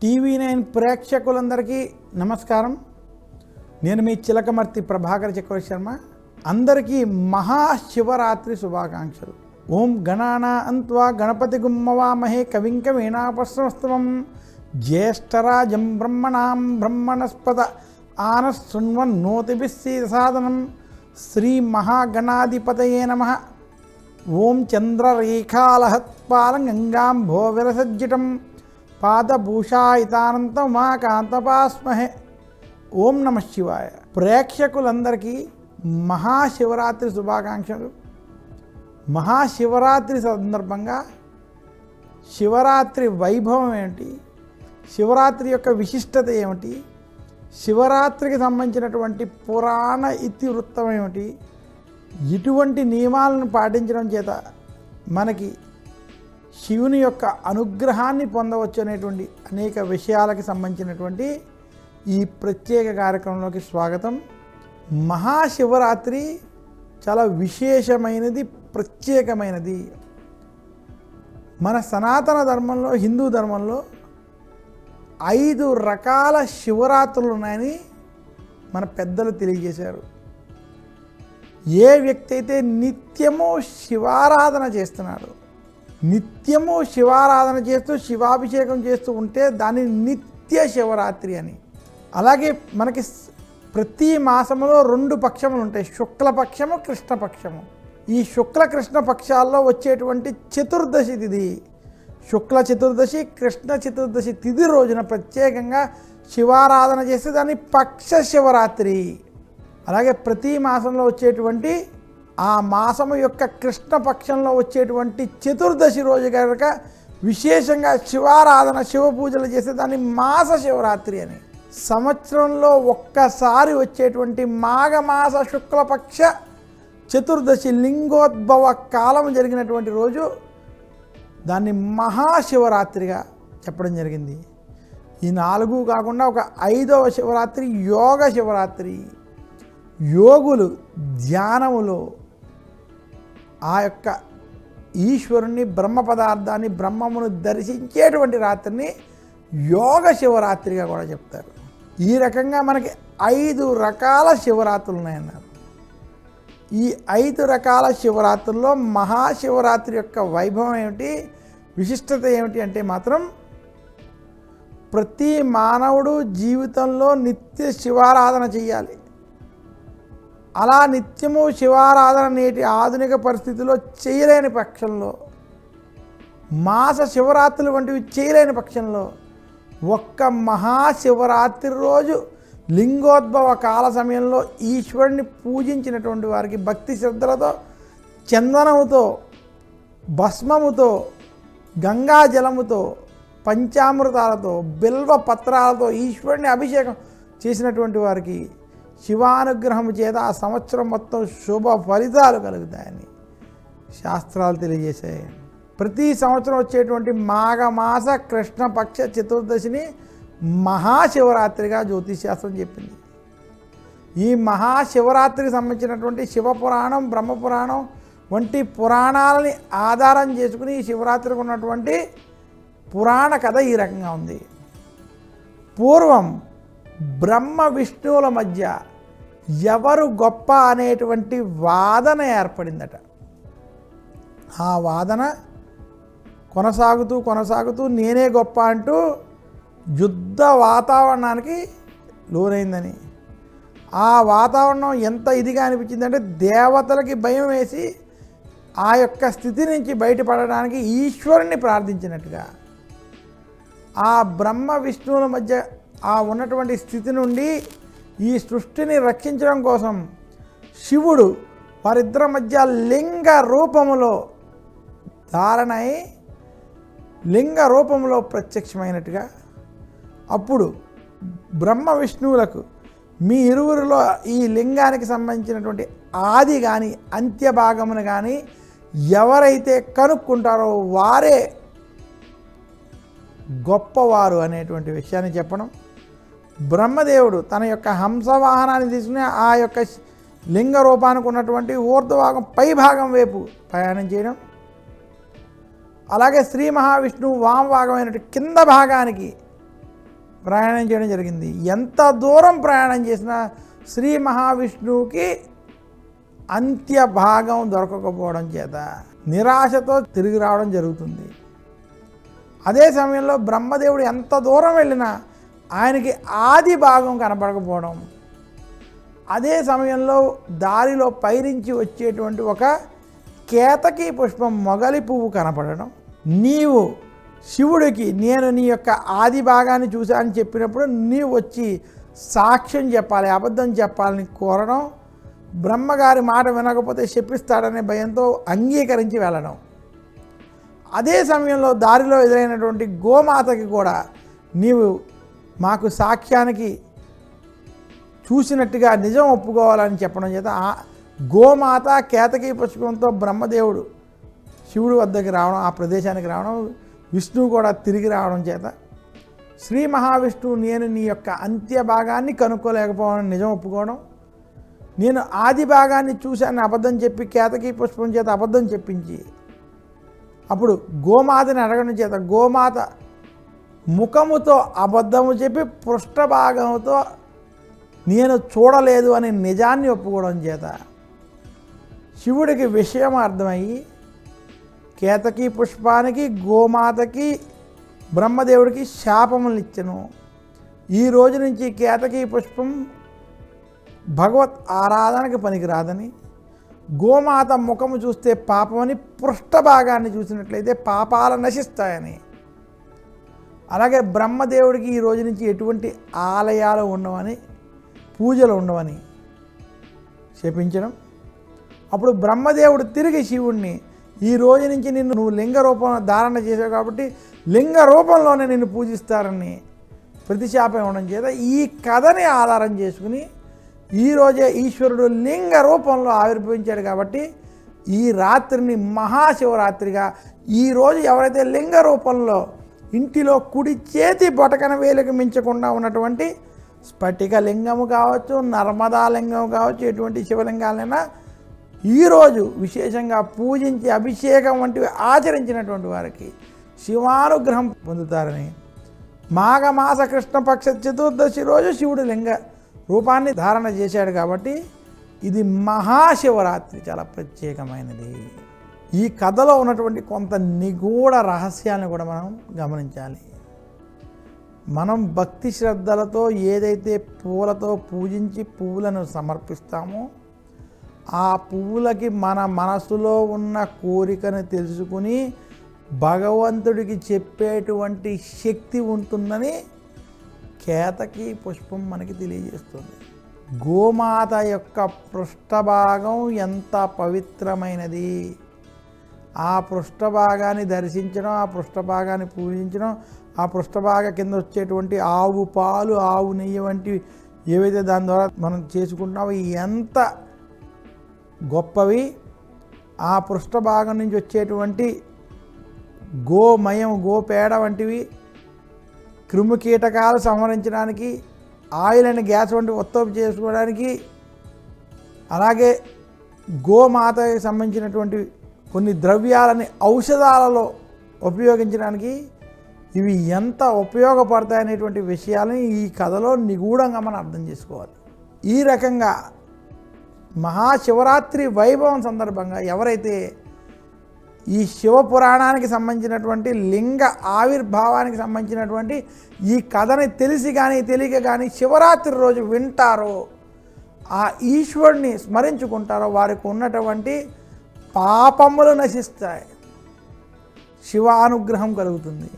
TV9 ప్రేక్షకులందరికీ నమస్కారం. నేను మీ చిలకమర్తి ప్రభాకర్ చక్రవర్తి శర్మ. అందరికీ మహాశివరాత్రి శుభాకాంక్షలు. ఓం గణానాన్త్వా గణపతి గుమ్మవామహే కవిం కవీనాపస్మస్తమం జ్యేష్ఠరాజం బ్రహ్మణాం బ్రహ్మణస్పద ఆనశృణ్వన్నోతిభిస్సీదసాదనం శ్రీ మహాగణాధిపతయే నమః. ఓం చంద్రరేఖాలహత్పాలం గంగాంభో విరసజ్జితం పాదభూషాయితానంతమాకాంతపాస్మహే. ఓం నమ శివాయ. ప్రేక్షకులందరికీ మహాశివరాత్రి శుభాకాంక్షలు. మహాశివరాత్రి సందర్భంగా శివరాత్రి వైభవం ఏమిటి, శివరాత్రి యొక్క విశిష్టత ఏమిటి, శివరాత్రికి సంబంధించినటువంటి పురాణ ఇతివృత్తం ఏమిటి, ఇటువంటి నియమాలను పాటించడం చేత మనకి శివుని యొక్క అనుగ్రహాన్ని పొందవచ్చు అనేటువంటి అనేక విషయాలకు సంబంధించినటువంటి ఈ ప్రత్యేక కార్యక్రమంలోకి స్వాగతం. మహాశివరాత్రి చాలా విశేషమైనది, ప్రత్యేకమైనది. మన సనాతన ధర్మంలో, హిందూ ధర్మంలో 5 రకాల శివరాత్రులు ఉన్నాయని మన పెద్దలు తెలియజేశారు. ఏ వ్యక్తి అయితే నిత్యము శివారాధన చేస్తున్నాడు, నిత్యము శివారాధన చేస్తూ శివాభిషేకం చేస్తూ ఉంటే దాన్ని నిత్య శివరాత్రి అని. అలాగే మనకి ప్రతి మాసంలో 2 పక్షములు ఉంటాయి, శుక్లపక్షము, కృష్ణపక్షము. ఈ శుక్ల కృష్ణ పక్షాల్లో వచ్చేటువంటి చతుర్దశి తిథి, శుక్ల చతుర్దశి, కృష్ణ చతుర్దశి తిథి రోజున ప్రత్యేకంగా శివారాధన చేస్తే దాన్ని పక్ష శివరాత్రి. అలాగే ప్రతి మాసంలో వచ్చేటువంటి ఆ మాసము యొక్క కృష్ణపక్షంలో వచ్చేటువంటి చతుర్దశి రోజు కనుక విశేషంగా శివారాధన, శివ పూజలు చేస్తే దాన్ని మాస శివరాత్రి అని. సంవత్సరంలో ఒక్కసారి వచ్చేటువంటి మాఘమాస శుక్లపక్ష చతుర్దశి లింగోద్భవ కాలం జరిగినటువంటి రోజు దాన్ని మహాశివరాత్రిగా చెప్పడం జరిగింది. ఈ 4 కాకుండా ఒక 5వ శివరాత్రి యోగ శివరాత్రి. యోగులు ధ్యానములో ఆ యొక్క ఈశ్వరుణ్ణి, బ్రహ్మ పదార్థాన్ని, బ్రహ్మమును దర్శించేటువంటి రాత్రిని యోగ శివరాత్రిగా కూడా చెప్తారు. ఈ రకంగా మనకి 5 రకాల శివరాత్రులు ఉన్నాయన్నారు. ఈ 5 రకాల శివరాత్రుల్లో మహాశివరాత్రి యొక్క వైభవం ఏమిటి, విశిష్టత ఏమిటి అంటే మాత్రం ప్రతి మానవుడు జీవితంలో నిత్య శివారాధన చేయాలి. అలా నిత్యము శివారాధన నేటి ఆధునిక పరిస్థితుల్లో చేయలేని పక్షంలో, మాస శివరాత్రులు వంటివి చేయలేని పక్షంలో ఒక్క మహాశివరాత్రి రోజు లింగోద్భవ కాల సమయంలో ఈశ్వరుని పూజించినటువంటి వారికి భక్తి శ్రద్ధలతో, చందనముతో, భస్మముతో, గంగాజలముతో, పంచామృతాలతో, బిల్వ పత్రాలతో ఈశ్వరుని అభిషేకం చేసినటువంటి వారికి శివానుగ్రహం చేత ఆ సంవత్సరం మొత్తం శుభ ఫలితాలు కలుగుతాయని శాస్త్రాలు తెలియజేశాయి. ప్రతి సంవత్సరం వచ్చేటువంటి మాఘమాస కృష్ణపక్ష చతుర్దశిని మహాశివరాత్రిగా జ్యోతిషశాస్త్రం చెప్పింది. ఈ మహాశివరాత్రికి సంబంధించినటువంటి శివపురాణం, బ్రహ్మపురాణం వంటి పురాణాలని ఆధారం చేసుకుని ఈ శివరాత్రికి ఉన్నటువంటి పురాణ కథ ఈ రకంగా ఉంది. పూర్వం బ్రహ్మ విష్ణువుల మధ్య ఎవరు గొప్ప అనేటువంటి వాదన ఏర్పడిందట. ఆ వాదన కొనసాగుతూ నేనే గొప్ప అంటూ యుద్ధ వాతావరణానికి లోనైందని. ఆ వాతావరణం ఎంత ఇదిగా అనిపించిందంటే దేవతలకి భయం వేసి ఆ యొక్క స్థితి నుంచి బయటపడడానికి ఈశ్వరుణ్ణి ప్రార్థించినట్టుగా. ఆ బ్రహ్మ విష్ణువుల మధ్య ఆ ఉన్నటువంటి స్థితి నుండి ఈ సృష్టిని రక్షించడం కోసం శివుడు వారిద్దరి మధ్య లింగ రూపములో ధారణై లింగ రూపంలో ప్రత్యక్షమైనట్టుగా. అప్పుడు బ్రహ్మ విష్ణువులకు మీ ఇరువురిలో ఈ లింగానికి సంబంధించినటువంటి ఆది కానీ అంత్య భాగమును కానీ ఎవరైతే కనుక్కుంటారో వారే గొప్పవారు అనేటువంటి విషయాన్ని చెప్పడం. బ్రహ్మదేవుడు తన యొక్క హంసవాహనాన్ని తీసుకుని ఆ యొక్క లింగ రూపానికి ఉన్నటువంటి ఊర్ధ్వభాగం పై భాగం వైపు ప్రయాణం చేయడం. అలాగే శ్రీ మహావిష్ణువు వామభాగమైనటువంటి కింద భాగానికి ప్రయాణం చేయడం జరిగింది. ఎంత దూరం ప్రయాణం చేసినా శ్రీ మహావిష్ణువుకి అంత్య భాగం దొరకకపోవడం చేత నిరాశతో తిరిగి రావడం జరుగుతుంది. అదే సమయంలో బ్రహ్మదేవుడు ఎంత దూరం వెళ్ళినా ఆయనకి ఆది భాగం కనపడకపోవడం, అదే సమయంలో దారిలో పైరించి వచ్చేటువంటి ఒక కేతకీ పుష్పం మొగలి పువ్వు కనపడడం, నీవు శివుడికి నేను నీ యొక్క ఆది భాగాన్ని చూశానని చెప్పినప్పుడు నీవు వచ్చి సాక్ష్యం చెప్పాలి, అబద్ధం చెప్పాలని కోరడం, బ్రహ్మగారి మాట వినకపోతే శపిస్తాడనే భయంతో అంగీకరించి వెళ్ళడం. అదే సమయంలో దారిలో ఎదురైనటువంటి గోమాతకి కూడా నీవు మాకు సాక్ష్యానికి చూసినట్టుగా నిజం ఒప్పుకోవాలని చెప్పడం చేత గోమాత కేతకీ పుష్పంతో బ్రహ్మదేవుడు శివుడి వద్దకి రావడం, ఆ ప్రదేశానికి రావడం, విష్ణువు కూడా తిరిగి రావడం చేత శ్రీ మహావిష్ణువు నేను నీ యొక్క అంత్య భాగాన్ని కనుక్కోలేకపోవడం నిజం ఒప్పుకోవడం, నేను ఆది భాగాన్ని చూశాను అబద్ధం చెప్పి కేతకీ పుష్పం చేత అబద్ధం చెప్పించి అప్పుడు గోమాతని అడగడం చేత గోమాత ముఖముతో అబద్ధము చెప్పి పృష్ఠభాగంతో నేను చూడలేదు అనే నిజాన్ని ఒప్పుకోవడం చేత శివుడికి విషయం అర్థమయ్యి కేతకీ పుష్పానికి గోమాతకి బ్రహ్మదేవుడికి శాపములు ఇచ్చను. ఈ రోజు నుంచి కేతకీ పుష్పం భగవత్ ఆరాధనకి పనికిరాదని, గోమాత ముఖము చూస్తే పాపమని, పృష్ఠభాగాన్ని చూసినట్లయితే పాపాలు నశిస్తాయని, అలాగే బ్రహ్మదేవుడికి ఈ రోజు నుంచి ఎటువంటి ఆలయాలు ఉండవని, పూజలు ఉండవని శపించడం. అప్పుడు బ్రహ్మదేవుడు తిరిగి శివుణ్ణి ఈ రోజు నుంచి నువ్వు లింగ రూపం ధారణ చేసావు కాబట్టి లింగ రూపంలోనే నిన్ను పూజిస్తారని ప్రతిశాపం ఇవ్వడం చేత ఈ కథని ఆధారం చేసుకుని ఈరోజే ఈశ్వరుడు లింగ రూపంలో ఆవిర్భవించాడు కాబట్టి ఈ రాత్రిని మహాశివరాత్రిగా, ఈరోజు ఎవరైతే లింగ రూపంలో ఇంటిలో కుడి చేతి బొటకన వేలకు మించకుండా ఉన్నటువంటి స్ఫటిక లింగము కావచ్చు, నర్మదా లింగం కావచ్చు, ఎటువంటి శివలింగాలైనా ఈరోజు విశేషంగా పూజించి అభిషేకం వంటివి ఆచరించినటువంటి వారికి శివానుగ్రహం పొందుతారని, మాఘమాస కృష్ణపక్ష చతుర్దశి రోజు శివుడు లింగ రూపాన్ని ధారణ చేశాడు కాబట్టి ఇది మహాశివరాత్రి చాలా ప్రత్యేకమైనది. ఈ కథలో ఉన్నటువంటి కొంత నిగూఢ రహస్యాలను కూడా మనం గమనించాలి. మనం భక్తి శ్రద్ధలతో ఏదైతే పువ్వులతో పూజించి పువ్వులను సమర్పిస్తామో ఆ పువ్వులకి మన మనసులో ఉన్న కోరికను తెలుసుకుని భగవంతుడికి చెప్పేటువంటి శక్తి ఉంటుందని కేతకీ పుష్పం మనకి తెలియజేస్తుంది. గోమాత యొక్క పృష్ఠభాగం ఎంత పవిత్రమైనది, ఆ పృష్ఠభాగాన్ని దర్శించడం, ఆ పృష్ఠభాగాన్ని పూజించడం, ఆ పృష్ఠభాగ కింద వచ్చేటువంటి ఆవు పాలు, ఆవు నెయ్యి వంటివి ఏవైతే దాని ద్వారా మనం చేసుకుంటున్నామో ఎంత గొప్పవి. ఆ పృష్ఠభాగం నుంచి వచ్చేటువంటి గోమయం, గోపేడ వంటివి క్రిమికీటకాలు సంహరించడానికి, ఆయిల్ అండ్ గ్యాస్ వంటి ఉత్పత్తి చేసుకోవడానికి, అలాగే గోమాతకి సంబంధించినటువంటి కొన్ని ద్రవ్యాలని ఔషధాలలో ఉపయోగించడానికి ఇవి ఎంత ఉపయోగపడతాయనేటువంటి విషయాలని ఈ కథలో నిగూఢంగా మనం అర్థం చేసుకోవాలి. ఈ రకంగా మహాశివరాత్రి వైభవం సందర్భంగా ఎవరైతే ఈ శివపురాణానికి సంబంధించినటువంటి లింగ ఆవిర్భావానికి సంబంధించినటువంటి ఈ కథని తెలిసి కానీ తెలియక కానీ శివరాత్రి రోజు వింటారో, ఆ ఈశ్వరుని స్మరించుకుంటారో వారికి ఉన్నటువంటి పాపములు నశిస్తాయి, శివానుగ్రహం కలుగుతుంది.